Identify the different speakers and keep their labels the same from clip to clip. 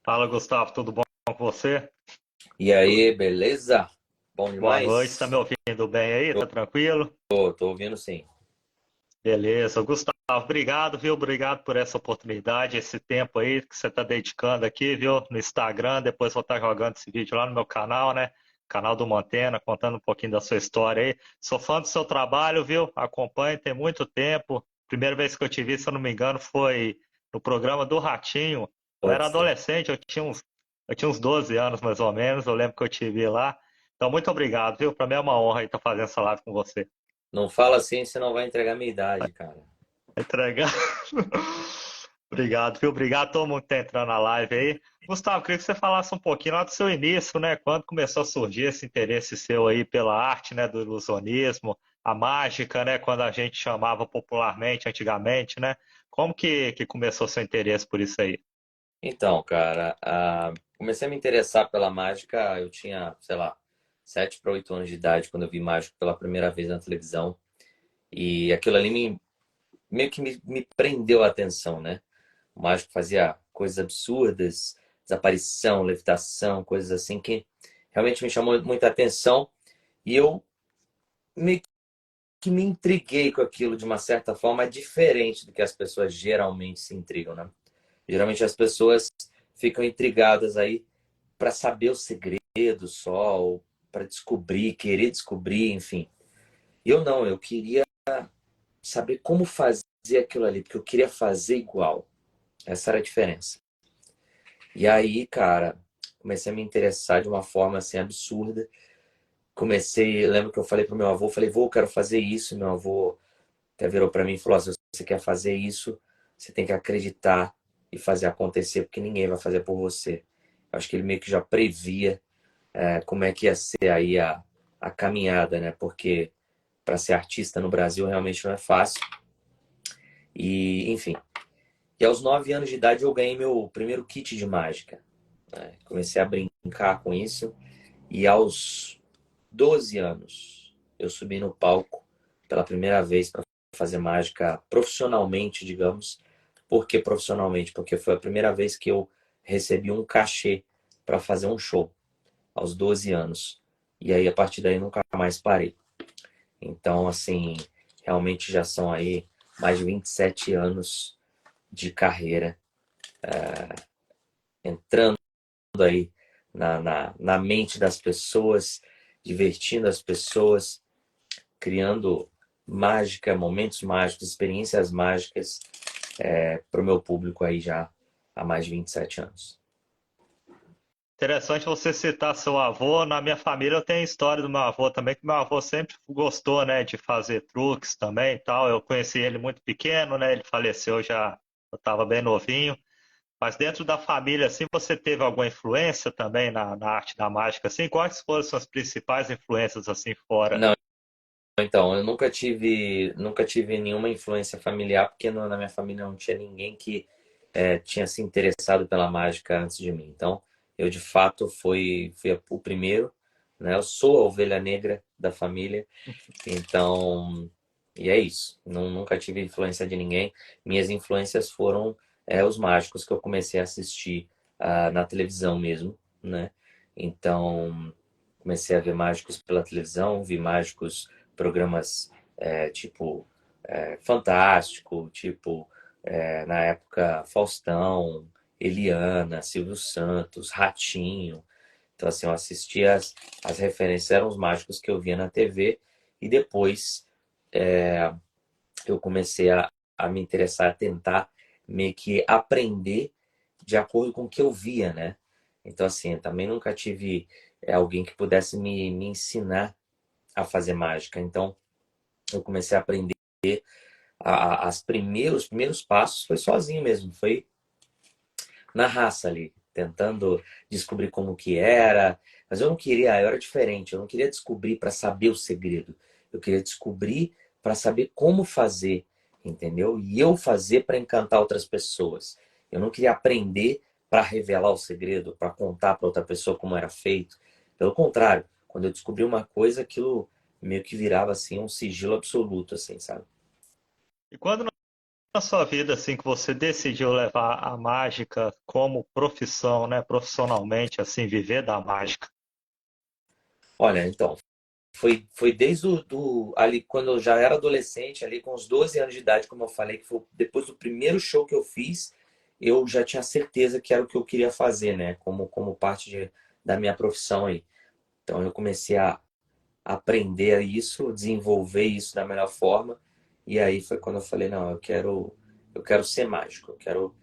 Speaker 1: Fala, Gustavo, tudo bom com você?
Speaker 2: E aí, beleza? Bom
Speaker 1: Boa noite, tá me
Speaker 2: demais?
Speaker 1: ouvindo bem aí? Tá tranquilo?
Speaker 2: Tô ouvindo sim.
Speaker 1: Beleza, Gustavo, obrigado, viu? Obrigado por essa oportunidade, esse tempo aí que você tá dedicando aqui, viu? No Instagram, depois vou estar jogando esse vídeo lá no meu canal, né? Canal do Mantena, contando um pouquinho da sua história aí. Sou fã do seu trabalho, viu? Acompanho tem muito tempo. Primeira vez que eu te vi, se eu não me engano, foi no programa do Ratinho. Eu era
Speaker 2: Pode ser.
Speaker 1: adolescente, eu tinha uns 12 anos mais ou menos, eu lembro que eu te vi lá. Então, muito obrigado, viu? Para mim é uma honra estar fazendo essa live com você.
Speaker 2: Não fala assim, você não vai entregar minha idade, cara.
Speaker 1: Entregar. Obrigado, viu? Obrigado a todo mundo que tá entrando na live aí. Gustavo, queria que você falasse um pouquinho lá do seu início, né? Quando começou a surgir esse interesse seu aí pela arte, né? Do ilusionismo, a mágica, né? Quando a gente chamava popularmente, antigamente, né? Como que começou seu interesse por isso aí?
Speaker 2: Então, cara, comecei a me interessar pela mágica, eu tinha, sei lá, 7 para 8 anos de idade quando eu vi mágico pela primeira vez na televisão. E aquilo ali meio que me prendeu a atenção, né? O mágico fazia coisas absurdas, desaparição, levitação, coisas assim que realmente me chamou muita atenção. E eu meio que me intriguei com aquilo de uma certa forma diferente do que as pessoas geralmente se intrigam, né? Geralmente as pessoas ficam intrigadas aí para saber o segredo só, ou para descobrir, querer descobrir, enfim. Eu não, eu queria saber como fazer aquilo ali, porque eu queria fazer igual. Essa era a diferença. E aí, cara, comecei a me interessar de uma forma assim absurda. Comecei, lembro que eu falei pro meu avô, falei, vô, eu quero fazer isso. Meu avô até virou para mim e falou: se você quer fazer isso, você tem que acreditar e fazer acontecer, porque ninguém vai fazer por você. Eu acho que ele meio que já previa como é que ia ser aí a caminhada, né? Porque para ser artista no Brasil realmente não é fácil. E, enfim. E aos 9 anos de idade eu ganhei meu primeiro kit de mágica. Comecei a brincar com isso. E aos 12 anos eu subi no palco pela primeira vez para fazer mágica profissionalmente, digamos. Por que profissionalmente? Porque foi a primeira vez que eu recebi um cachê para fazer um show, aos 12 anos. E aí, a partir daí, nunca mais parei. Então, assim, realmente já são aí mais de 27 anos de carreira entrando aí na mente das pessoas, divertindo as pessoas, criando mágica, momentos mágicos, experiências mágicas para o meu público aí já há mais de 27 anos.
Speaker 1: Interessante você citar seu avô. Na minha família eu tenho a história do meu avô também, que meu avô sempre gostou, né, de fazer truques também e tal. Eu conheci ele muito pequeno, né? Ele faleceu já, eu estava bem novinho. Mas dentro da família, assim, você teve alguma influência também na arte da mágica, assim? Quais foram suas principais influências, assim, fora?
Speaker 2: Não, então, eu nunca tive nenhuma influência familiar, porque na minha família não tinha ninguém que tinha se interessado pela mágica antes de mim. Então, eu de fato fui o primeiro, né? Eu sou a ovelha negra da família, então, e é isso. Nunca tive influência de ninguém. Minhas influências foram os mágicos que eu comecei a assistir na televisão mesmo, né? Então, comecei a ver mágicos pela televisão, vi mágicos, programas tipo Fantástico, tipo na época Faustão, Eliana, Silvio Santos, Ratinho. Então, assim, eu assistia as referências, eram os mágicos que eu via na TV, e depois eu comecei a me interessar, a tentar meio que aprender de acordo com o que eu via, né? Então, assim, eu também nunca tive alguém que pudesse me ensinar a fazer mágica. Então, eu comecei a aprender os primeiros passos foi sozinho mesmo, foi na raça ali, tentando descobrir como que era. Mas eu não queria, eu era diferente, eu não queria descobrir para saber o segredo. Eu queria descobrir para saber como fazer, entendeu? E eu fazer para encantar outras pessoas. Eu não queria aprender para revelar o segredo, para contar para outra pessoa como era feito. Pelo contrário, quando eu descobri uma coisa, aquilo meio que virava assim um sigilo absoluto, assim, sabe?
Speaker 1: E quando na sua vida assim que você decidiu levar a mágica como profissão, né, profissionalmente, assim, viver da mágica?
Speaker 2: Olha, então, foi desde ali quando eu já era adolescente, ali com uns 12 anos de idade, como eu falei, que foi depois do primeiro show que eu fiz, eu já tinha certeza que era o que eu queria fazer, né? Como parte da minha profissão aí. Então eu comecei a aprender isso, desenvolver isso da melhor forma. E aí foi quando eu falei, não, eu quero ser mágico, eu quero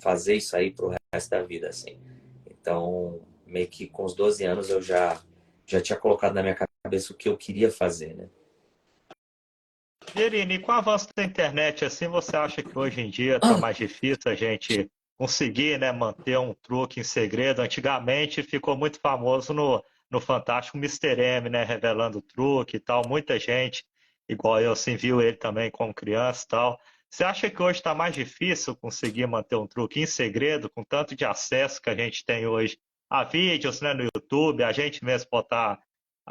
Speaker 2: fazer isso aí pro resto da vida, assim. Então, meio que com os 12 anos eu já tinha colocado na minha cabeça o que eu queria fazer, né?
Speaker 1: Irine, e com o avanço da internet, assim, você acha que hoje em dia está mais difícil a gente conseguir, né, manter um truque em segredo? Antigamente ficou muito famoso no Fantástico Mister M, né, revelando o truque e tal. Muita gente, igual eu, assim, viu ele também como criança e tal. Você acha que hoje está mais difícil conseguir manter um truque em segredo, com tanto de acesso que a gente tem hoje a vídeos, né, no YouTube, a gente mesmo botar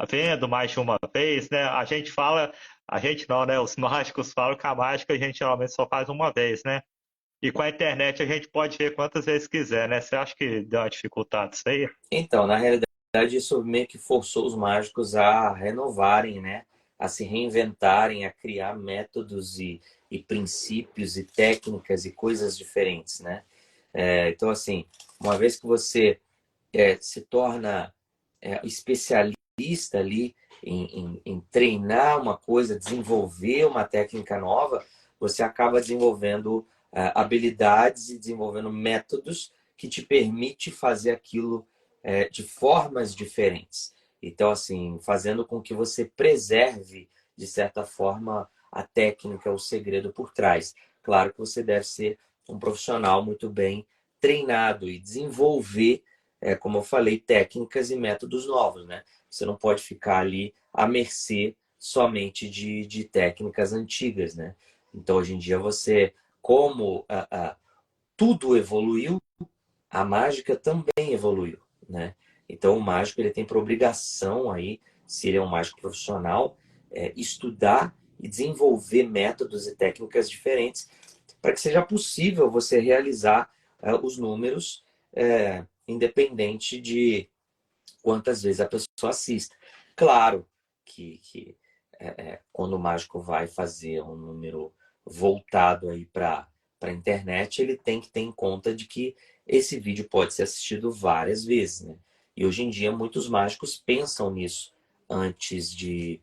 Speaker 1: vendo mais de uma vez, né? A gente fala a gente não, né? Os mágicos falam que a mágica a gente geralmente só faz uma vez, né? E com a internet a gente pode ver quantas vezes quiser, né? Você acha que deu uma dificuldade isso aí?
Speaker 2: Então, na realidade, isso meio que forçou os mágicos a renovarem, né? A se reinventarem, a criar métodos e princípios e técnicas e coisas diferentes, né? Então, assim, uma vez que você se torna especialista ali em treinar uma coisa, desenvolver uma técnica nova, você acaba desenvolvendo habilidades e desenvolvendo métodos que te permite fazer aquilo de formas diferentes. Então, assim, fazendo com que você preserve, de certa forma, a técnica, o segredo por trás. Claro que você deve ser um profissional muito bem treinado e desenvolver, como eu falei, técnicas e métodos novos, né? Você não pode ficar ali à mercê somente de técnicas antigas, né? Então, hoje em dia, você, como tudo evoluiu, a mágica também evoluiu, né? Então, o mágico ele tem por obrigação aí, se ele é um mágico profissional, estudar e desenvolver métodos e técnicas diferentes para que seja possível você realizar os números independente de quantas vezes a pessoa assista. Claro que quando o mágico vai fazer um número voltado aí para a internet, ele tem que ter em conta de que esse vídeo pode ser assistido várias vezes, né? E hoje em dia muitos mágicos pensam nisso antes de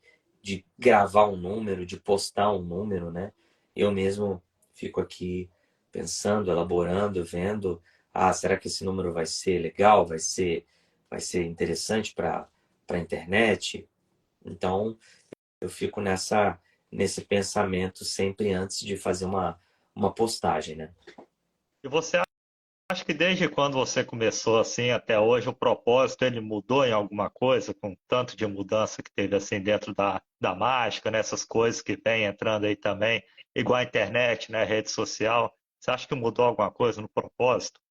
Speaker 2: gravar um número, de postar um número, né? Eu mesmo fico aqui pensando, elaborando, vendo, será que esse número vai ser legal, vai ser interessante para a internet? Então, eu fico nesse pensamento sempre antes de fazer uma postagem, né?
Speaker 1: E você acha que desde quando você começou assim até hoje, o propósito ele mudou em alguma coisa, com tanto de mudança que teve assim dentro da mágica, nessas coisas que vem entrando aí também, igual a internet, né, rede social? Você acha que mudou alguma coisa no propósito?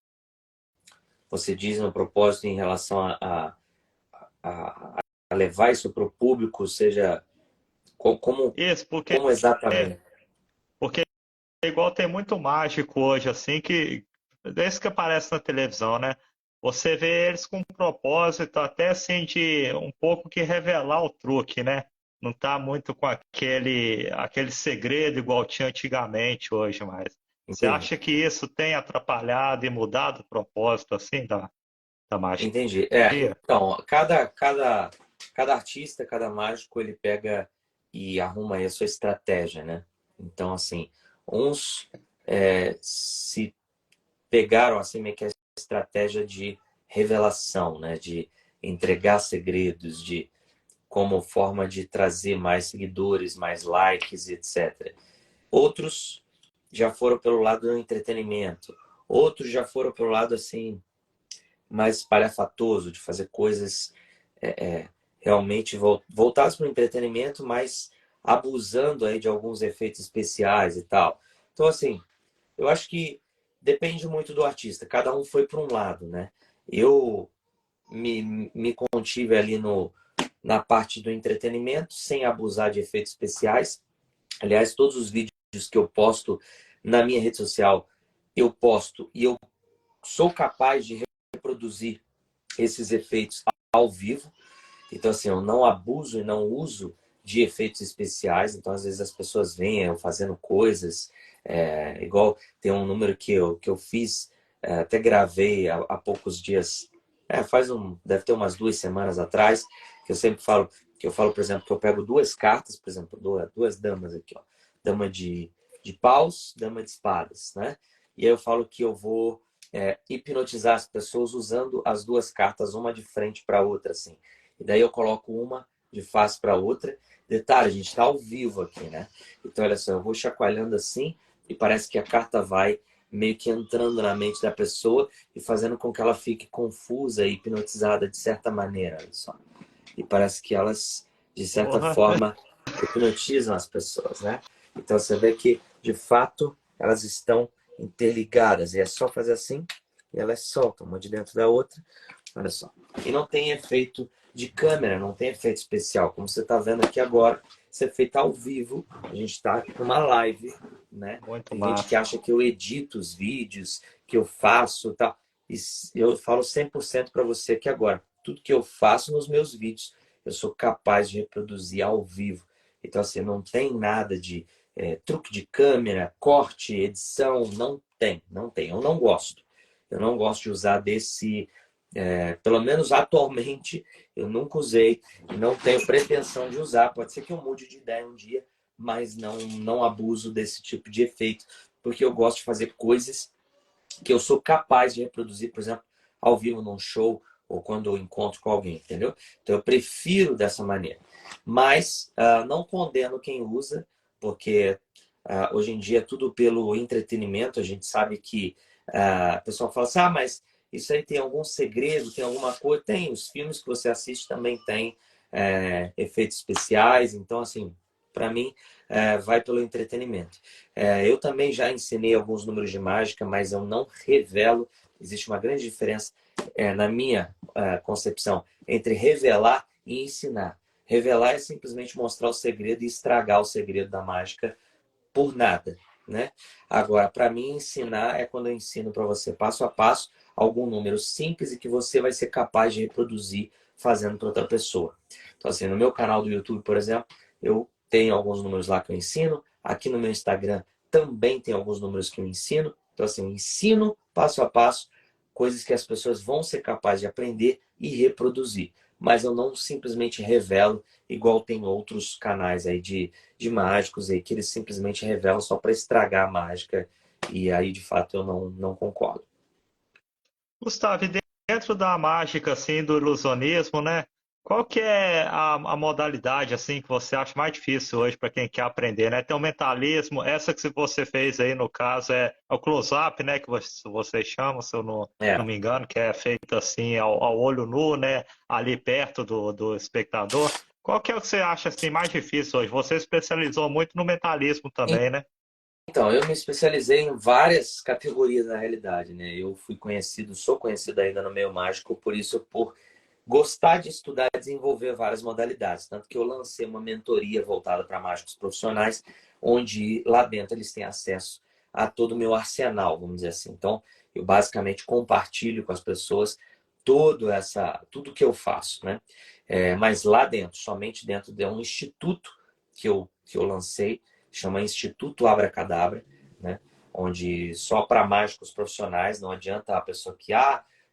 Speaker 2: Você diz no propósito em relação a, a levar isso para o público, seja como,
Speaker 1: Isso, porque,
Speaker 2: como exatamente?
Speaker 1: porque igual tem muito mágico hoje, assim, que desde que aparece na televisão, né? Você vê eles com um propósito até assim de um pouco que revelar o truque, né? Não tá muito com aquele segredo igual tinha antigamente hoje mais. Você
Speaker 2: Entendi.
Speaker 1: acha que isso tem atrapalhado e mudado o propósito assim da magia?
Speaker 2: Entendi. Então, cada artista, cada mágico, ele pega e arruma aí a sua estratégia, né? Então, assim, uns se pegaram assim meio que a estratégia de revelação, né? De entregar segredos, de como forma de trazer mais seguidores, mais likes, etc. Outros já foram pelo lado do entretenimento. Outros já foram pelo lado assim mais espalhafatoso, de fazer coisas realmente voltadas para o entretenimento, mas abusando aí de alguns efeitos especiais e tal. Então, assim, eu acho que depende muito do artista. Cada um foi para um lado, né? Eu me contive ali na parte do entretenimento, sem abusar de efeitos especiais. Aliás, todos os vídeos que eu posto na minha rede social eu posto e eu sou capaz de reproduzir esses efeitos ao vivo. Então, assim, eu não abuso e não uso de efeitos especiais. Então, às vezes as pessoas veem eu fazendo coisas, igual tem um número que eu fiz, até gravei há poucos dias, deve ter umas 2 semanas atrás, que eu sempre falo, por exemplo, que eu pego duas cartas, por exemplo, duas damas aqui, ó, dama de paus, dama de espadas, né? E aí eu falo que eu vou hipnotizar as pessoas usando as duas cartas, uma de frente para a outra, assim. E daí eu coloco uma de face para outra. Detalhe, a gente está ao vivo aqui, né? Então, olha só, eu vou chacoalhando assim e parece que a carta vai meio que entrando na mente da pessoa e fazendo com que ela fique confusa e hipnotizada de certa maneira, olha só. E parece que elas, de certa
Speaker 1: Porra.
Speaker 2: forma, hipnotizam as pessoas, né? Então você vê que, de fato, elas estão interligadas. E é só fazer assim e elas soltam uma de dentro da outra. Olha só. E não tem efeito de câmera, não tem efeito especial. Como você está vendo aqui agora, isso é feito ao vivo. A gente está numa live, né?
Speaker 1: Muito
Speaker 2: Tem gente que
Speaker 1: massa.
Speaker 2: acha que eu edito os vídeos, que eu faço e tal. E eu falo 100% para você aqui agora. Tudo que eu faço nos meus vídeos, eu sou capaz de reproduzir ao vivo. Então, assim, não tem nada de truque de câmera, corte, edição. Não tem, não tem. Eu não gosto. Eu não gosto de usar desse pelo menos atualmente, eu nunca usei e não tenho pretensão de usar. Pode ser que eu mude de ideia um dia, mas não abuso desse tipo de efeito, porque eu gosto de fazer coisas que eu sou capaz de reproduzir, por exemplo, ao vivo num show ou quando eu encontro com alguém, entendeu? Então eu prefiro dessa maneira. Mas não condeno quem usa, porque hoje em dia é tudo pelo entretenimento. A gente sabe que a pessoa fala assim, mas isso aí tem algum segredo, tem alguma coisa? Tem, os filmes que você assiste também tem efeitos especiais. Então, assim, para mim, vai pelo entretenimento. Eu também já ensinei alguns números de mágica, mas eu não revelo. Existe uma grande diferença, na minha concepção, entre revelar e ensinar. Revelar é simplesmente mostrar o segredo e estragar o segredo da mágica por nada, né? Agora, para mim, ensinar é quando eu ensino para você passo a passo algum número simples e que você vai ser capaz de reproduzir fazendo para outra pessoa. Então, assim, no meu canal do YouTube, por exemplo, eu tenho alguns números lá que eu ensino. Aqui no meu Instagram também tem alguns números que eu ensino. Então, assim, eu ensino passo a passo coisas que as pessoas vão ser capazes de aprender e reproduzir. Mas eu não simplesmente revelo, igual tem outros canais aí de mágicos aí, que eles simplesmente revelam só para estragar a mágica. E aí, de fato, eu não concordo.
Speaker 1: Gustavo, e dentro da mágica, assim, do ilusionismo, né? Qual que é a modalidade, assim, que você acha mais difícil hoje para quem quer aprender, né? Tem o mentalismo, essa que você fez aí, no caso, é o close-up, né? Que vocês chamam, se eu não
Speaker 2: É.
Speaker 1: me engano, que é feito assim, ao olho nu, né? Ali perto do espectador. Qual que é o que você acha, assim, mais difícil hoje? Você especializou muito no mentalismo também, né?
Speaker 2: Então, eu me especializei em várias categorias na realidade, né? Eu sou conhecido ainda no meio mágico, por gostar de estudar e desenvolver várias modalidades. Tanto que eu lancei uma mentoria voltada para mágicos profissionais, onde lá dentro eles têm acesso a todo o meu arsenal, vamos dizer assim. Então, eu basicamente compartilho com as pessoas tudo que eu faço, né? Mas lá dentro, somente dentro de um instituto que eu lancei, chama Instituto Abracadabra, né? Onde só para mágicos profissionais. Não adianta a pessoa que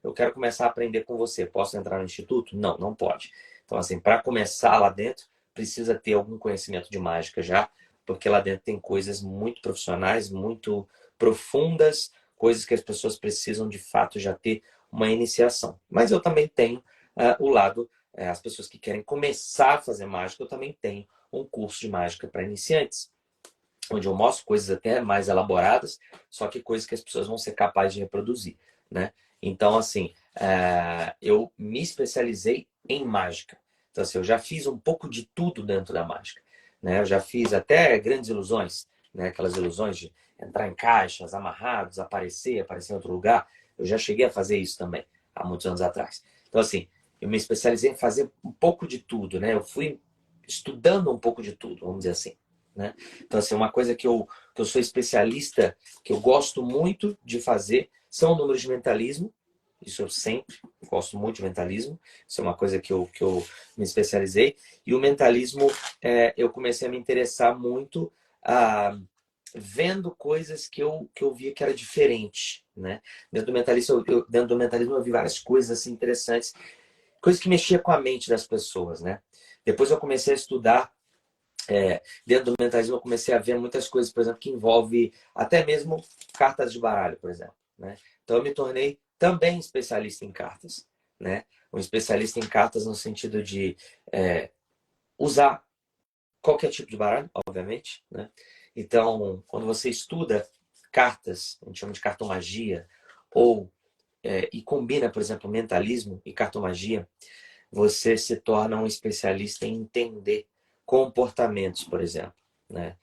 Speaker 2: eu quero começar a aprender com você, posso entrar no instituto? Não, não pode. Então, assim, para começar lá dentro, precisa ter algum conhecimento de mágica já, porque lá dentro tem coisas muito profissionais, muito profundas, coisas que as pessoas precisam de fato já ter uma iniciação. Mas eu também tenho o lado, as pessoas que querem começar a fazer mágica, eu também tenho um curso de mágica para iniciantes, onde eu mostro coisas até mais elaboradas, só que coisas que as pessoas vão ser capazes de reproduzir, né? Então, assim, eu me especializei em mágica. Então, assim, eu já fiz um pouco de tudo dentro da mágica, né? Eu já fiz até grandes ilusões, né? Aquelas ilusões de entrar em caixas, amarrados, aparecer em outro lugar. Eu já cheguei a fazer isso também, há muitos anos atrás. Então, assim, eu me especializei em fazer um pouco de tudo, né? Eu fui estudando um pouco de tudo, vamos dizer assim. né? Então, assim, uma coisa que eu sou especialista, que eu gosto muito de fazer, são números de mentalismo. Isso eu sempre gosto muito de mentalismo. Isso é uma coisa que eu me especializei. E o mentalismo, eu comecei a me interessar muito vendo coisas que eu via que era diferente, né? Dentro do mentalismo eu vi várias coisas assim, interessantes, coisas que mexiam com a mente das pessoas, né? Depois eu comecei a estudar, dentro do mentalismo eu comecei a ver muitas coisas, por exemplo, que envolve até mesmo cartas de baralho, por exemplo, né? Então eu me tornei também especialista em cartas, né? Um especialista em cartas no sentido de usar qualquer tipo de baralho, obviamente, né? Então, quando você estuda cartas, a gente chama de cartomagia, ou e combina, por exemplo, mentalismo e cartomagia, você se torna um especialista em entender comportamentos, por exemplo, né?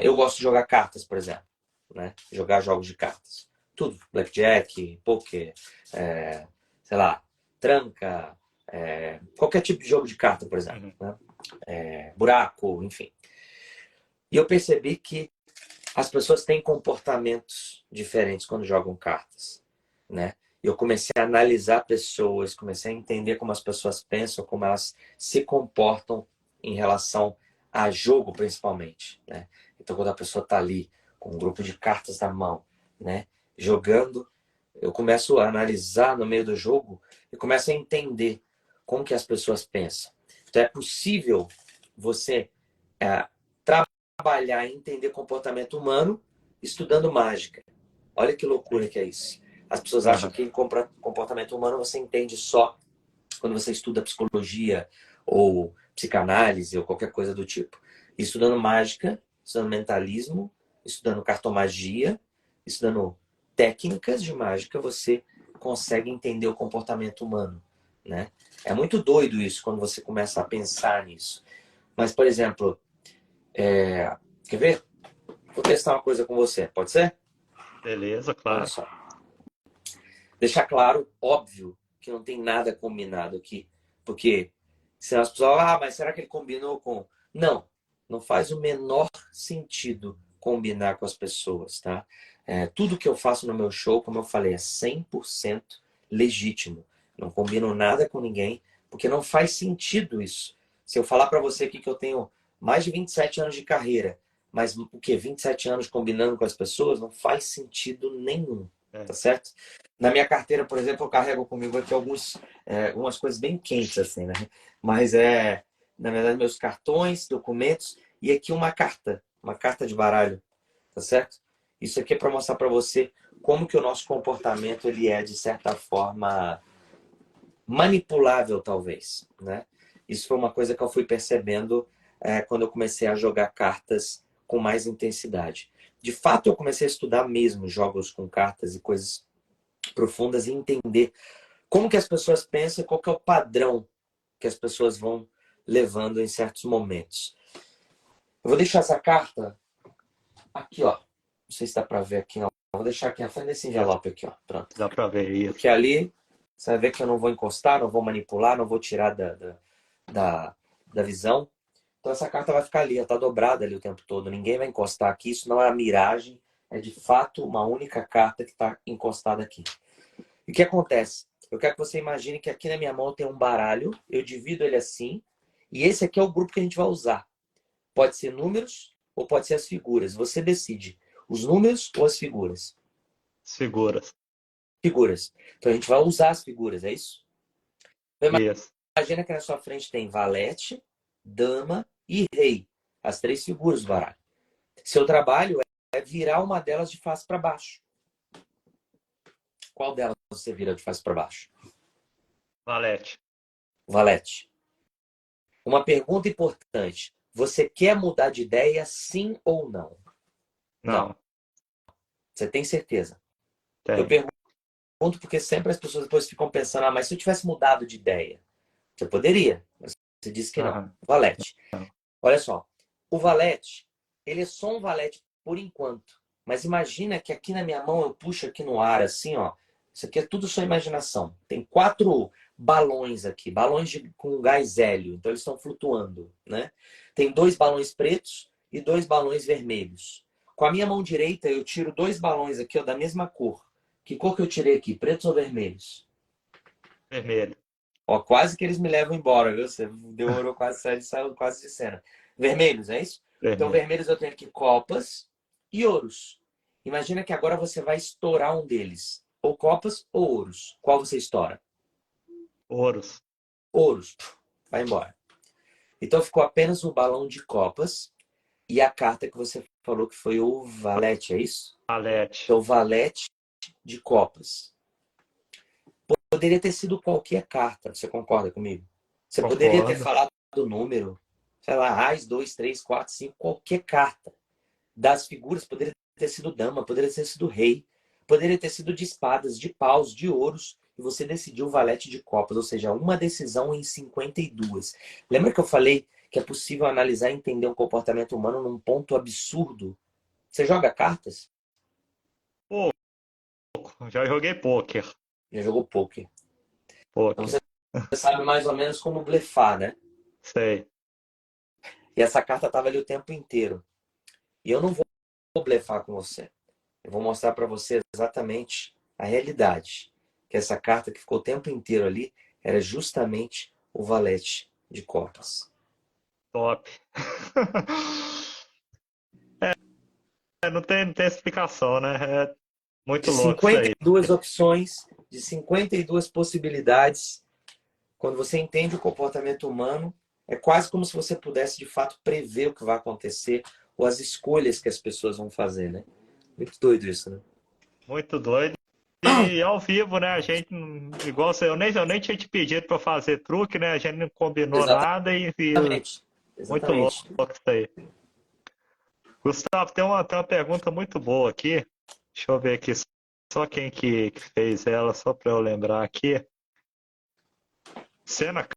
Speaker 2: Eu gosto de jogar cartas, por exemplo, né? Jogar jogos de cartas. Tudo. Blackjack, poker, sei lá, tranca, qualquer tipo de jogo de carta, por exemplo,
Speaker 1: Uhum.
Speaker 2: né? Buraco, enfim. E eu percebi que as pessoas têm comportamentos diferentes quando jogam cartas, né? Eu comecei a analisar pessoas, comecei a entender como as pessoas pensam, como elas se comportam em relação a jogo, principalmente, né? Então, quando a pessoa está ali com um grupo de cartas na mão, né, jogando, eu começo a analisar no meio do jogo e começo a entender como que as pessoas pensam. Então, é possível você trabalhar e entender comportamento humano estudando mágica. Olha que loucura que é isso. As pessoas acham
Speaker 1: Uhum.
Speaker 2: que comportamento humano você entende só quando você estuda psicologia ou psicanálise ou qualquer coisa do tipo. Estudando mágica, estudando mentalismo, estudando cartomagia, estudando técnicas de mágica, você consegue entender o comportamento humano, né? É muito doido isso quando você começa a pensar nisso. Mas, por exemplo, quer ver? Vou testar uma coisa com você, pode ser?
Speaker 1: Beleza,
Speaker 2: Olha
Speaker 1: claro.
Speaker 2: só. Deixar claro, óbvio, que não tem nada combinado aqui. Porque senão as pessoas, mas será que ele combinou com. Não, não faz o menor sentido combinar com as pessoas, tá? Tudo que eu faço no meu show, como eu falei, é 100% legítimo. Não combino nada com ninguém, porque não faz sentido isso. Se eu falar para você aqui que eu tenho mais de 27 anos de carreira, mas o que? 27 anos combinando com as pessoas, não faz sentido nenhum,
Speaker 1: É.
Speaker 2: tá certo? Na minha carteira, por exemplo, eu carrego comigo aqui algumas coisas bem quentes, assim, né? Mas na verdade, meus cartões, documentos e aqui uma carta de baralho, tá certo? Isso aqui é para mostrar para você como que o nosso comportamento ele é, de certa forma, manipulável, talvez, né? Isso foi uma coisa que eu fui percebendo quando eu comecei a jogar cartas com mais intensidade. De fato, eu comecei a estudar mesmo jogos com cartas e coisas profundas e entender como que as pessoas pensam e qual que é o padrão que as pessoas vão levando em certos momentos. Eu vou deixar essa carta aqui, ó. Não sei se dá para ver aqui, não. Eu vou deixar aqui na frente desse
Speaker 1: Isso.
Speaker 2: envelope aqui, ó. Pronto.
Speaker 1: Dá pra ver isso.
Speaker 2: Porque ali você vai ver que eu não vou encostar, não vou manipular, não vou tirar da visão. Então essa carta vai ficar ali, ela tá dobrada ali o tempo todo. Ninguém vai encostar aqui, isso não é uma miragem, é de fato uma única carta que está encostada aqui. E o que acontece? Eu quero que você imagine que aqui na minha mão tem um baralho, eu divido ele assim, e esse aqui é o grupo que a gente vai usar. Pode ser números ou pode ser as figuras. Você decide. Os números ou as figuras?
Speaker 1: Seguras.
Speaker 2: Figuras. Então a gente vai usar as figuras, é isso? Então,
Speaker 1: Isso.
Speaker 2: imagina que na sua frente tem valete, dama e rei. As três figuras do baralho. Seu trabalho é virar uma delas de face para baixo. Qual delas você vira de face para baixo?
Speaker 1: Valete.
Speaker 2: Valete. Uma pergunta importante. Você quer mudar de ideia, sim ou não? Não.
Speaker 1: Não,
Speaker 2: Você tem certeza? Eu
Speaker 1: tem.
Speaker 2: pergunto porque sempre as pessoas depois ficam pensando, mas se eu tivesse mudado de ideia, você poderia, mas você disse que não.
Speaker 1: Aham.
Speaker 2: Valete.
Speaker 1: Não.
Speaker 2: Olha só. O valete, ele é só um valete por enquanto. Mas imagina que aqui na minha mão eu puxo aqui no ar assim, ó. Isso aqui é tudo sua imaginação. Tem 4 balões aqui, balões com gás hélio, então eles estão flutuando, né? Tem 2 balões pretos e 2 balões vermelhos. Com a minha mão direita, eu tiro 2 balões aqui, ó, da mesma cor. Que cor que eu tirei aqui? Pretos ou vermelhos?
Speaker 1: Vermelho.
Speaker 2: Ó, quase que eles me levam embora, viu? Você demorou quase, saiu quase de cena. Vermelhos, é isso? Então,
Speaker 1: Vermelho.
Speaker 2: vermelhos eu tenho aqui copas e ouros. Imagina que agora você vai estourar um deles. Ou copas ou ouros. Qual você estoura?
Speaker 1: Ouros.
Speaker 2: Ouros. Vai embora. Então ficou apenas o balão de copas e a carta que você falou que foi o valete, é isso?
Speaker 1: Valete.
Speaker 2: Então, valete de copas. Poderia ter sido qualquer carta, você concorda comigo? Você poderia ter
Speaker 1: Concordo.
Speaker 2: falado do número, sei lá, As, 2, 3, 4, 5, qualquer carta. Das figuras, poderia ter sido dama, poderia ter sido rei, poderia ter sido de espadas, de paus, de ouros, e você decidiu valete de copas, ou seja, uma decisão em 52. Lembra que eu falei que é possível analisar e entender o comportamento humano num ponto absurdo? Você joga cartas?
Speaker 1: Pouco. Já joguei pôquer.
Speaker 2: Já jogou poker. Então
Speaker 1: Pôquer.
Speaker 2: você sabe mais ou menos como blefar, né?
Speaker 1: Sei.
Speaker 2: E essa carta estava ali o tempo inteiro. E eu não vou blefar com você. Eu vou mostrar para você exatamente a realidade. Que essa carta que ficou o tempo inteiro ali era justamente o valete de copas.
Speaker 1: Top. Não tem explicação, né? É muito
Speaker 2: De
Speaker 1: louco isso
Speaker 2: cinquenta
Speaker 1: aí.
Speaker 2: e duas opções, de 52 possibilidades, quando você entende o comportamento humano, é quase como se você pudesse de fato prever o que vai acontecer ou as escolhas que as pessoas vão fazer, né? Muito doido isso, né?
Speaker 1: Muito doido. E ao vivo, né? A gente, igual você, eu nem tinha te pedido para fazer truque, né? A gente não combinou nada e
Speaker 2: Exatamente.
Speaker 1: muito louco
Speaker 2: Exatamente.
Speaker 1: isso aí. Gustavo, tem uma pergunta muito boa aqui. Deixa eu ver aqui só quem que fez ela, só para eu lembrar aqui. Sena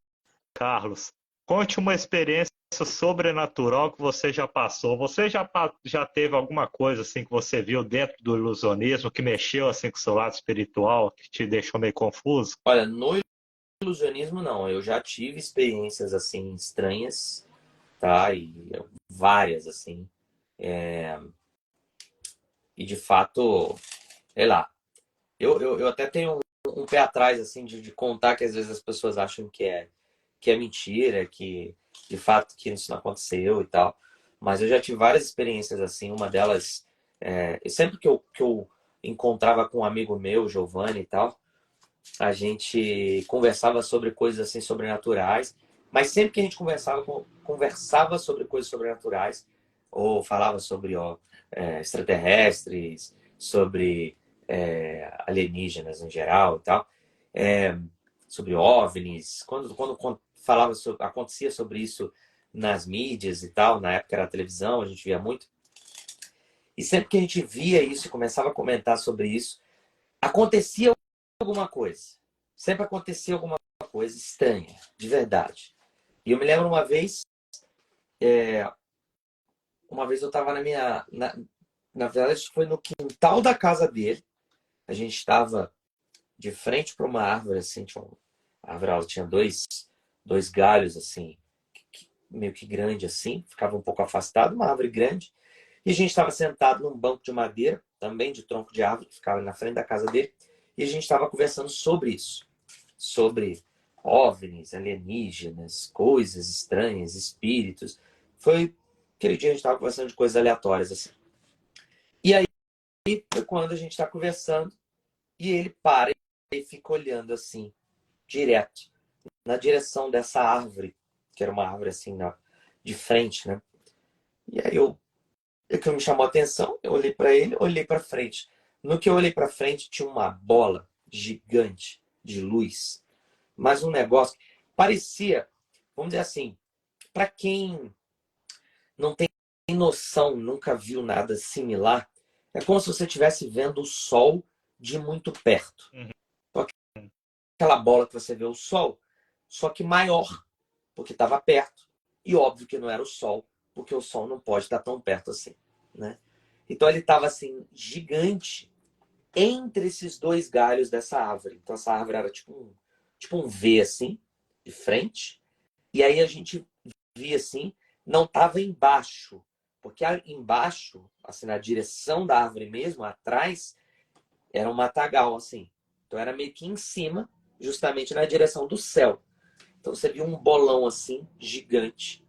Speaker 1: Carlos, conte uma experiência sobrenatural que você já passou. Você já teve alguma coisa assim que você viu dentro do ilusionismo que mexeu assim com o seu lado espiritual, que te deixou meio confuso?
Speaker 2: Olha, no ilusionismo não. Eu já tive experiências assim estranhas, tá? E várias assim. E de fato, sei lá. Eu até tenho um pé atrás assim de contar que às vezes as pessoas acham que é mentira, que de fato que isso não aconteceu e tal. Mas eu já tive várias experiências assim. Uma delas, sempre que eu encontrava com um amigo meu, Giovanni e tal, a gente conversava sobre coisas assim sobrenaturais, mas sempre que a gente conversava sobre coisas sobrenaturais, ou falava sobre extraterrestres, sobre alienígenas em geral e tal, é, sobre OVNIs, quando falava sobre, acontecia sobre isso nas mídias e tal, na época era a televisão, a gente via muito, e sempre que a gente via isso e começava a comentar sobre isso, acontecia alguma coisa. Sempre acontecia alguma coisa estranha, de verdade. E eu me lembro uma vez eu estava na verdade foi no quintal da casa dele. A gente estava de frente para uma árvore assim, a árvore ela tinha dois galhos assim, meio que grande assim, ficava um pouco afastado, uma árvore grande. E a gente estava sentado num banco de madeira, também de tronco de árvore, que ficava na frente da casa dele, e a gente estava conversando sobre isso, sobre OVNIs, alienígenas, coisas estranhas, espíritos. Foi aquele dia a gente estava conversando de coisas aleatórias assim. E aí foi quando a gente está conversando e ele para e fica olhando assim, direto, na direção dessa árvore, que era uma árvore assim, de frente, né? E aí que me chamou a atenção, eu olhei para ele, olhei para frente. No que eu olhei para frente, tinha uma bola gigante de luz, mas um negócio que parecia, vamos dizer assim, para quem não tem noção, nunca viu nada similar, é como se você estivesse vendo o sol de muito perto.
Speaker 1: Uhum.
Speaker 2: Só que aquela bola que você vê o sol, só que maior, porque estava perto. E óbvio que não era o sol, porque o sol não pode estar tão perto assim, né? Então ele estava assim, gigante, entre esses dois galhos dessa árvore. Então essa árvore era tipo um V assim, de frente. E aí a gente via assim, não estava embaixo, Porque embaixo, assim, na direção da árvore mesmo, atrás, era um matagal, assim. Então era meio que em cima, justamente na direção do céu. Então você viu um bolão assim, gigante,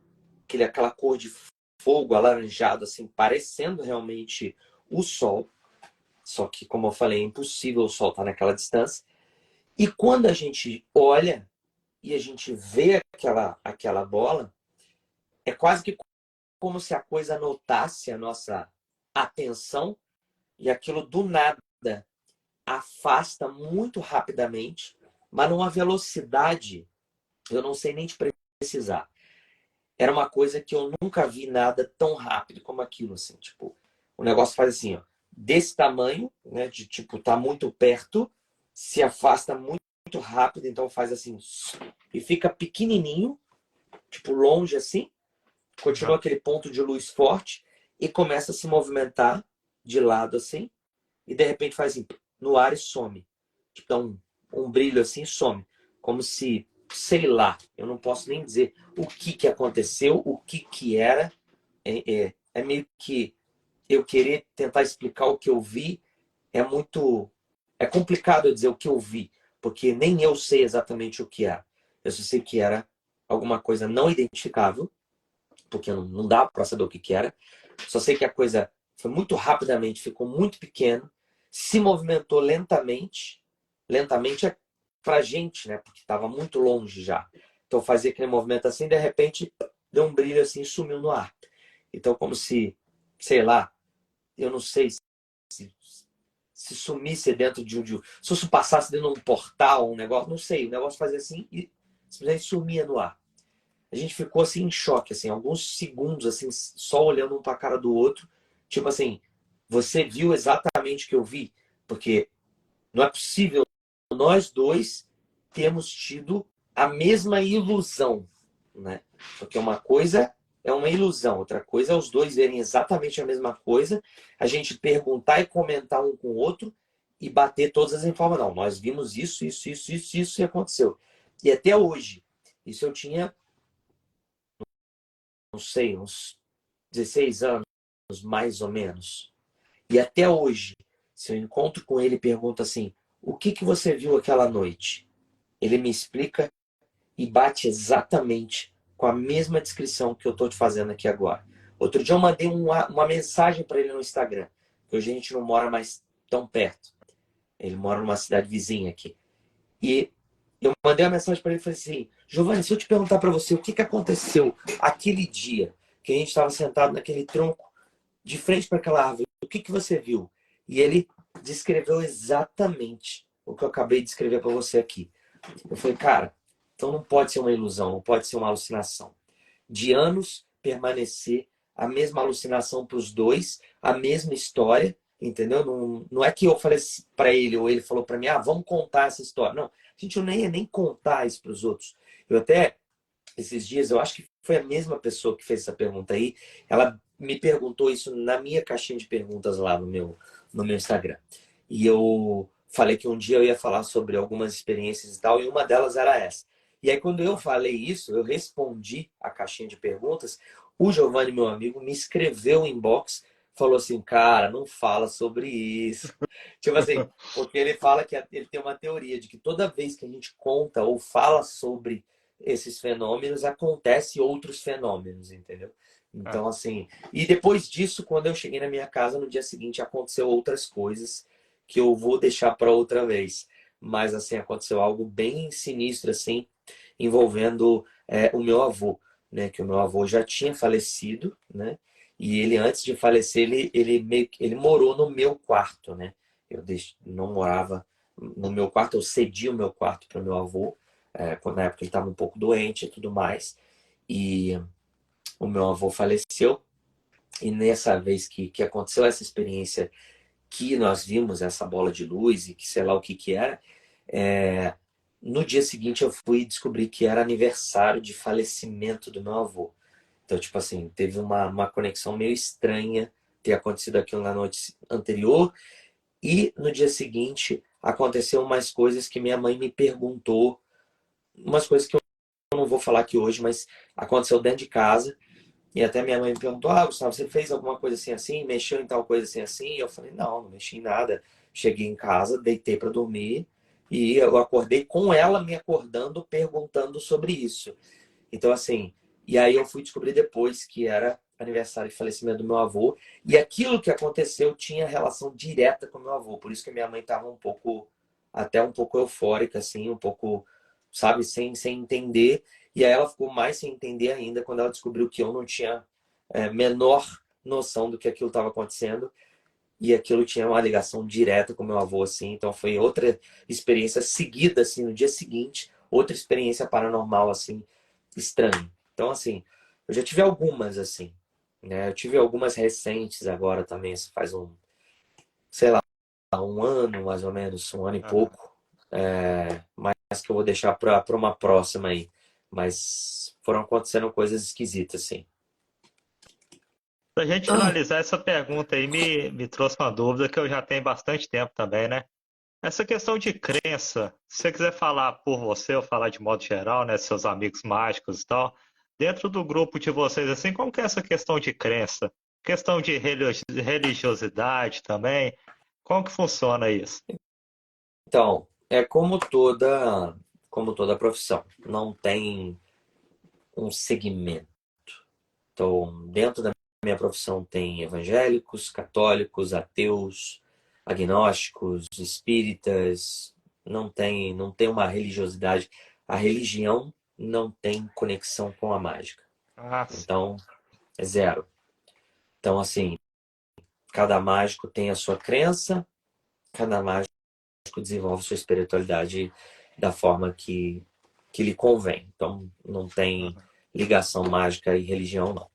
Speaker 2: aquela cor de fogo alaranjado, assim, parecendo realmente o Sol. Só que, como eu falei, é impossível o Sol estar naquela distância. E quando a gente olha e a gente vê aquela bola, é quase que como se a coisa notasse a nossa atenção e aquilo do nada afasta muito rapidamente, mas numa velocidade, eu não sei nem te precisar. Era uma coisa que eu nunca vi nada tão rápido como aquilo, assim, tipo, o negócio faz assim, ó, desse tamanho, né, de tipo, tá muito perto, se afasta muito, muito rápido, então faz assim, e fica pequenininho, tipo, longe assim, continua aquele ponto de luz forte e começa a se movimentar de lado assim, e de repente faz assim, no ar e some. Tipo, dá um brilho assim e some. Como se, sei lá, eu não posso nem dizer o que aconteceu, o que era. É meio que eu querer tentar explicar o que eu vi é muito... É complicado eu dizer o que eu vi, porque nem eu sei exatamente o que era. Eu só sei que era alguma coisa não identificável, porque não dá para saber o que era. Só sei que a coisa foi muito rapidamente, ficou muito pequeno, se movimentou lentamente. Lentamente é pra gente, né? Porque estava muito longe já. Então fazia aquele movimento assim, de repente deu um brilho assim e sumiu no ar. Então como se, sei lá, eu não sei se sumisse dentro se isso passasse dentro de um portal, um negócio, não sei. O negócio fazia assim e simplesmente sumia no ar. A gente ficou assim em choque, assim, alguns segundos, assim, só olhando um para a cara do outro. Tipo assim, você viu exatamente o que eu vi? Porque não é possível nós dois termos tido a mesma ilusão, né? Porque uma coisa é uma ilusão, outra coisa é os dois verem exatamente a mesma coisa, a gente perguntar e comentar um com o outro e bater todas as informações. Não, nós vimos isso e aconteceu. E até hoje, isso eu tinha, não sei, uns 16 anos, mais ou menos. E até hoje, se eu encontro com ele e pergunto assim, o que você viu aquela noite? Ele me explica e bate exatamente com a mesma descrição que eu estou te fazendo aqui agora. Outro dia eu mandei uma mensagem para ele no Instagram, que hoje a gente não mora mais tão perto. Ele mora numa cidade vizinha aqui. E eu mandei uma mensagem para ele e falei assim, Giovanni, se eu te perguntar para você o que aconteceu aquele dia que a gente estava sentado naquele tronco de frente para aquela árvore, o que você viu? E ele descreveu exatamente o que eu acabei de escrever para você aqui. Eu falei, cara, então não pode ser uma ilusão, não pode ser uma alucinação. De anos permanecer a mesma alucinação para os dois, a mesma história, entendeu? Não é que eu falei para ele ou ele falou para mim, vamos contar essa história. Não, a gente não ia nem contar isso para os outros. Eu até, esses dias, eu acho que foi a mesma pessoa que fez essa pergunta aí, ela me perguntou isso na minha caixinha de perguntas lá no meu Instagram. E eu falei que um dia eu ia falar sobre algumas experiências e tal, e uma delas era essa. E aí, quando eu falei isso, eu respondi a caixinha de perguntas, o Giovanni, meu amigo, me escreveu em inbox, falou assim, cara, não fala sobre isso. Tipo assim, porque ele fala que ele tem uma teoria de que toda vez que a gente conta ou fala sobre esses fenômenos, acontece outros fenômenos, entendeu?
Speaker 1: É.
Speaker 2: Então, assim... E depois disso, quando eu cheguei na minha casa, no dia seguinte, aconteceu outras coisas que eu vou deixar para outra vez. Mas, assim, aconteceu algo bem sinistro, assim, envolvendo o meu avô, né? Que o meu avô já tinha falecido, né? E ele, antes de falecer, ele morou no meu quarto, né? Eu não morava no meu quarto, eu cedi o meu quarto para o meu avô, quando na época ele estava um pouco doente e tudo mais. E o meu avô faleceu. E nessa vez que aconteceu essa experiência que nós vimos, essa bola de luz e que sei lá o que era, no dia seguinte eu fui descobrir que era aniversário de falecimento do meu avô. Então, tipo assim, teve uma conexão meio estranha ter acontecido aquilo na noite anterior. E no dia seguinte aconteceu umas coisas que minha mãe me perguntou, umas coisas que eu não vou falar aqui hoje, mas aconteceu dentro de casa. E até minha mãe me perguntou, ah, Gustavo, você fez alguma coisa assim assim? Mexeu em tal coisa assim assim? E eu falei, não, não mexi em nada. Cheguei em casa, deitei para dormir e eu acordei com ela me acordando, perguntando sobre isso. Então, assim, e aí eu fui descobrir depois que era aniversário de falecimento do meu avô. E aquilo que aconteceu tinha relação direta com meu avô. Por isso que minha mãe estava um pouco, até um pouco eufórica, assim, um pouco, sabe, sem entender. E aí ela ficou mais sem entender ainda quando ela descobriu que eu não tinha menor noção do que aquilo estava acontecendo. E aquilo tinha uma ligação direta com meu avô, assim. Então foi outra experiência seguida, assim, no dia seguinte. Outra experiência paranormal, assim, estranha. Então, assim, eu já tive algumas, assim, né? Eu tive algumas recentes agora também, faz sei lá, um ano, mais ou menos, um ano e
Speaker 1: Aham.
Speaker 2: pouco. Mas que eu vou deixar para uma próxima aí. Mas foram acontecendo coisas esquisitas, assim.
Speaker 1: Pra gente finalizar essa pergunta aí, me trouxe uma dúvida que eu já tenho bastante tempo também, né? Essa questão de crença, se você quiser falar por você ou falar de modo geral, né, seus amigos mágicos e tal, dentro do grupo de vocês, assim, como que é essa questão de crença? Questão de religiosidade também, como que funciona isso?
Speaker 2: Então, é como toda profissão. Não tem um segmento. Então, dentro da minha profissão tem evangélicos, católicos, ateus, agnósticos, espíritas, não tem uma religiosidade. A religião não tem conexão com a mágica.
Speaker 1: Ah, sim.
Speaker 2: Então, é zero. Então, assim, cada mágico tem a sua crença, cada mágico desenvolve sua espiritualidade da forma que lhe convém. Então, não tem
Speaker 1: Aham.
Speaker 2: ligação mágica e religião, não.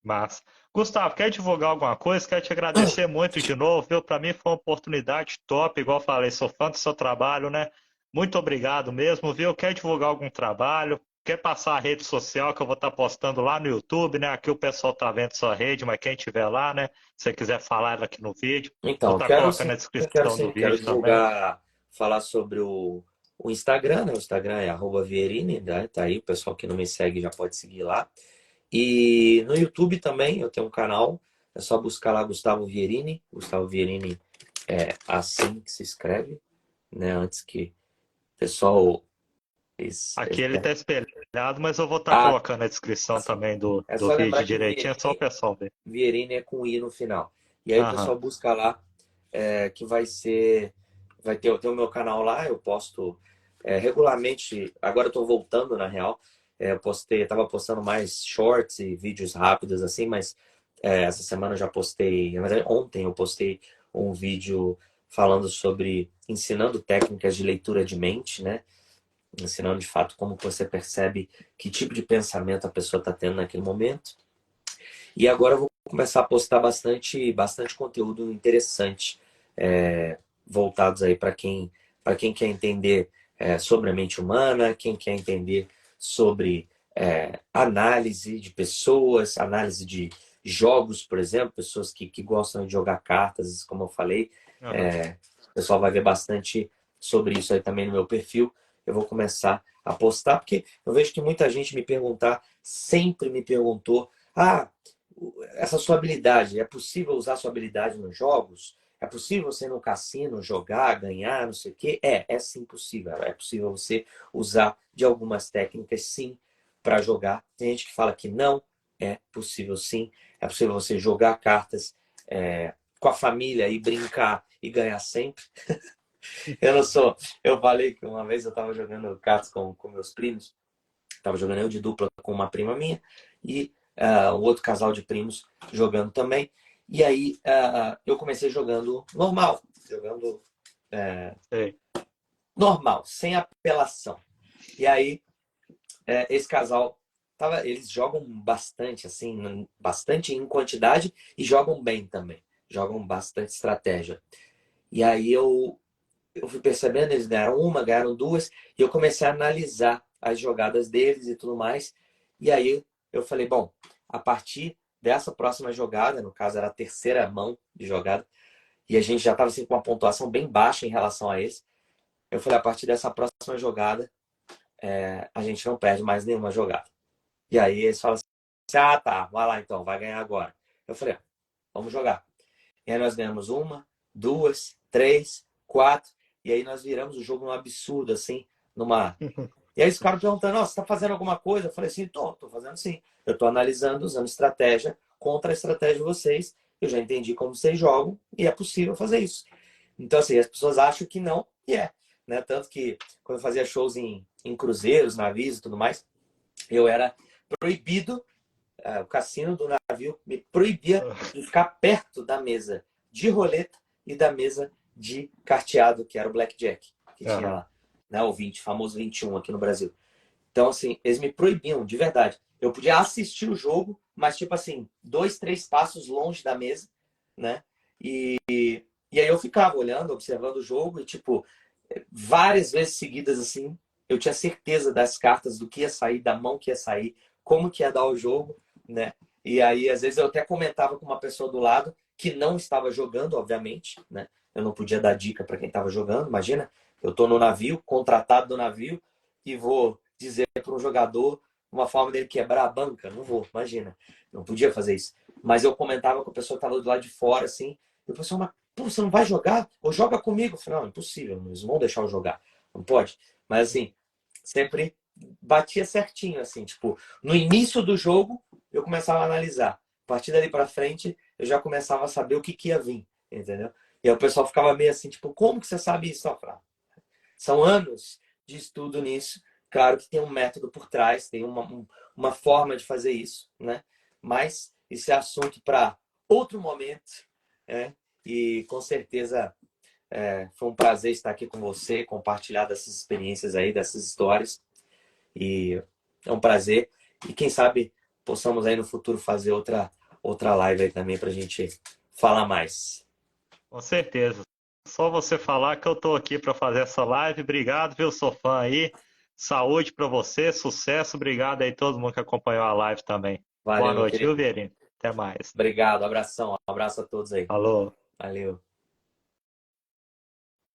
Speaker 1: Mas, Gustavo, quer divulgar alguma coisa? Quero te agradecer muito de novo, viu? Para mim foi uma oportunidade top, igual eu falei, sou fã do seu trabalho, né? Muito obrigado mesmo, viu? Quer divulgar algum trabalho? Quer passar a rede social que eu vou estar postando lá no YouTube, né? Aqui o pessoal tá vendo sua rede, mas quem tiver lá, né? Se você quiser falar ela aqui no vídeo, vou
Speaker 2: Então,
Speaker 1: estar
Speaker 2: quero
Speaker 1: colocando na
Speaker 2: sim, quero
Speaker 1: descrição do
Speaker 2: sim, quero
Speaker 1: vídeo também.
Speaker 2: divulgar, falar sobre o Instagram, né? O Instagram é @Vierini, né? Tá aí, o pessoal que não me segue já pode seguir lá. E no YouTube também eu tenho um canal, é só buscar lá Gustavo Vierini. Gustavo Vierini é assim que se escreve, né? Antes que o pessoal.
Speaker 1: Aqui ele tá espelhado, mas eu vou estar
Speaker 2: Ah,
Speaker 1: colocando na descrição
Speaker 2: assim,
Speaker 1: também do,
Speaker 2: é
Speaker 1: do
Speaker 2: só
Speaker 1: vídeo
Speaker 2: lembrar que
Speaker 1: direitinho, é só o
Speaker 2: Vierini,
Speaker 1: pessoal ver.
Speaker 2: Vierini é com I no final. E aí o
Speaker 1: Aham.
Speaker 2: pessoal busca lá, que vai ter o meu canal lá, eu posto regularmente, agora eu tô voltando na real, tava postando mais shorts e vídeos rápidos assim, mas essa semana eu já postei, na verdade ontem eu postei um vídeo falando sobre ensinando técnicas de leitura de mente, né? Ensinando de fato como você percebe que tipo de pensamento a pessoa está tendo naquele momento. E agora eu vou começar a postar bastante conteúdo interessante, voltados aí para quem quer entender sobre a mente humana, quem quer entender sobre análise de pessoas, análise de jogos, por exemplo, pessoas que gostam de jogar cartas, como eu falei.
Speaker 1: Aham.
Speaker 2: É, o pessoal vai ver bastante sobre isso aí também no meu perfil. Eu vou começar a postar, porque eu vejo que muita gente sempre me perguntou: ah, essa sua habilidade, é possível usar sua habilidade nos jogos? É possível você ir no cassino jogar, ganhar, não sei o quê? É sim possível. É possível você usar de algumas técnicas, sim, para jogar. Tem gente que fala que não, é possível sim. É possível você jogar cartas com a família e brincar e ganhar sempre. Eu não sou. Eu falei que uma vez eu estava jogando cartas com meus primos, estava jogando eu de dupla com uma prima minha e um outro casal de primos jogando também. E aí eu comecei jogando normal, jogando
Speaker 1: Sei.
Speaker 2: normal, sem apelação. E aí esse casal eles jogam bastante, assim, bastante em quantidade e jogam bem também. Jogam bastante estratégia. E aí eu fui percebendo, eles ganharam uma, ganharam duas, e eu comecei a analisar as jogadas deles e tudo mais. E aí eu falei, bom, a partir dessa próxima jogada, no caso era a terceira mão de jogada, e a gente já estava assim, com uma pontuação bem baixa em relação a eles. Eu falei, a partir dessa próxima jogada, a gente não perde mais nenhuma jogada. E aí eles falam ah, tá, vai lá então, vai ganhar agora. Eu falei, ah, vamos jogar. E aí nós ganhamos uma, duas, três, quatro. E aí nós viramos o jogo num absurdo, assim, numa... E aí os caras perguntando, oh, você tá fazendo alguma coisa? Eu falei assim, tô fazendo sim. Eu tô analisando, usando estratégia contra a estratégia de vocês. Eu já entendi como vocês jogam e é possível fazer isso. Então, assim, as pessoas acham que não, e é. Né? Tanto que quando eu fazia shows em cruzeiros, navios e tudo mais, eu era proibido, o cassino do navio me proibia de ficar perto da mesa de roleta e da mesa de carteado, que era o blackjack, que tinha lá, né? O 20, famoso 21 aqui no Brasil. Então, assim, eles me proibiam, de verdade. Eu podia assistir o jogo, mas, tipo assim, 2, 3 passos longe da mesa, né? E aí eu ficava olhando, observando o jogo e, tipo, várias vezes seguidas, assim, eu tinha certeza das cartas, do que ia sair, da mão que ia sair, como que ia dar o jogo, né? E aí, às vezes, eu até comentava com uma pessoa do lado que não estava jogando, obviamente, né? Eu não podia dar dica para quem estava jogando, imagina. Eu tô no navio, contratado do navio, e vou dizer para um jogador uma forma dele quebrar a banca. Não vou, imagina. Não podia fazer isso. Mas eu comentava com a pessoa que estava do lado de fora, assim, e o pessoal, mas pô, você não vai jogar? Ou joga comigo? Eu falei, não, impossível, eles não vão deixar eu jogar. Não pode. Mas assim, sempre batia certinho, assim, tipo, no início do jogo, eu começava a analisar. A partir dali pra frente, eu já começava a saber o que ia vir, entendeu? E aí o pessoal ficava meio assim, tipo, como que você sabe isso? Eu falava, são anos de estudo nisso. Claro que tem um método por trás, tem uma forma de fazer isso, né? Mas esse é assunto para outro momento, né? E com certeza foi um prazer estar aqui com você, compartilhar dessas experiências aí, dessas histórias. E é um prazer. E quem sabe possamos aí no futuro fazer outra live aí também para a gente falar mais.
Speaker 1: Com certeza. Só você falar que eu tô aqui para fazer essa live. Obrigado, viu? Sou fã aí. Saúde para você, sucesso. Obrigado aí todo mundo que acompanhou a live também. Boa
Speaker 2: Valeu, meu
Speaker 1: noite, viu,
Speaker 2: querido.
Speaker 1: Verino? Até mais.
Speaker 2: Obrigado, abração. Um abraço a todos aí.
Speaker 1: Falou.
Speaker 2: Valeu.